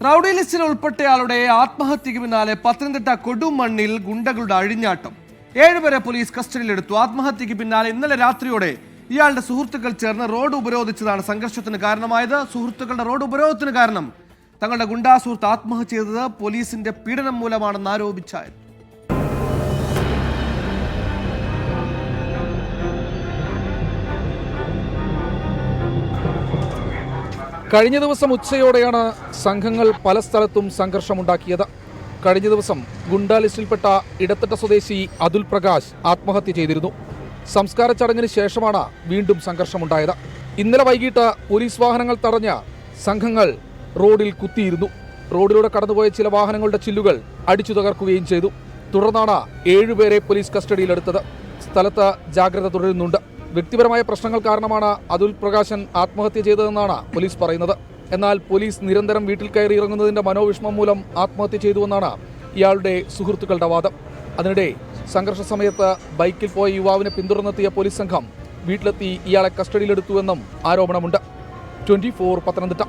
Rowdy ലിസ്റ്റിൽ ഉൾപ്പെട്ടയാളുടെ ആത്മഹത്യക്ക് പിന്നാലെ പത്തനംതിട്ട കൊടുമണ്ണിൽ ഗുണ്ടകളുടെ അഴിഞ്ഞാട്ടം. 7 പേരെ പോലീസ് കസ്റ്റഡിയിലെടുത്തു. ആത്മഹത്യക്ക് പിന്നാലെ ഇന്നലെ രാത്രിയോടെ ഇയാളുടെ സുഹൃത്തുക്കൾ ചേർന്ന് റോഡ് ഉപരോധിച്ചതാണ് സംഘർഷത്തിന് കാരണമായത്. സുഹൃത്തുക്കളുടെ റോഡ് ഉപരോധത്തിന് കാരണം തങ്ങളുടെ ഗുണ്ടാ സുഹൃത്ത് ആത്മഹത്യ ചെയ്തത് പോലീസിന്റെ പീഡനം മൂലമാണെന്ന് ആരോപിച്ചായിരുന്നു. കഴിഞ്ഞ ദിവസം ഉച്ചയോടെയാണ് സംഘങ്ങൾ പല സ്ഥലത്തും സംഘർഷമുണ്ടാക്കിയത്. കഴിഞ്ഞ ദിവസം ഗുണ്ടാ ലിസ്റ്റിൽപ്പെട്ട ഇടത്തട്ട സ്വദേശി അതുൽ പ്രകാശ് ആത്മഹത്യ ചെയ്തിരുന്നു. സംസ്കാര ചടങ്ങിന് ശേഷമാണ് വീണ്ടും സംഘർഷമുണ്ടായത്. ഇന്നലെ വൈകിട്ട് പോലീസ് വാഹനങ്ങൾ തടഞ്ഞ സംഘങ്ങൾ റോഡിൽ കുത്തിയിരുന്നു. റോഡിലൂടെ കടന്നുപോയ ചില വാഹനങ്ങളുടെ ചില്ലുകൾ അടിച്ചു തകർക്കുകയും ചെയ്തു. തുടർന്നാണ് 7 പേരെ പോലീസ് കസ്റ്റഡിയിലെടുത്തത്. സ്ഥലത്ത് ജാഗ്രത തുടരുന്നുണ്ട്. വ്യക്തിപരമായ പ്രശ്നങ്ങൾ കാരണമാണ് അതുൽ പ്രകാശൻ ആത്മഹത്യ ചെയ്തതെന്നാണ് പോലീസ് പറയുന്നത്. എന്നാൽ പോലീസ് നിരന്തരം വീട്ടിൽ കയറി ഇറങ്ങുന്നതിന്റെ മനോവിഷമം മൂലം ആത്മഹത്യ ചെയ്തുവെന്നാണ് ഇയാളുടെ സുഹൃത്തുക്കളുടെ വാദം. അതിനിടെ സംഘർഷ സമയത്ത് ബൈക്കിൽ പോയ യുവാവിനെ പിന്തുടർന്നെത്തിയ പോലീസ് സംഘം വീട്ടിലെത്തി ഇയാളെ കസ്റ്റഡിയിലെടുത്തുവെന്നും ആരോപണമുണ്ട്. 24 പത്തനംതിട്ട.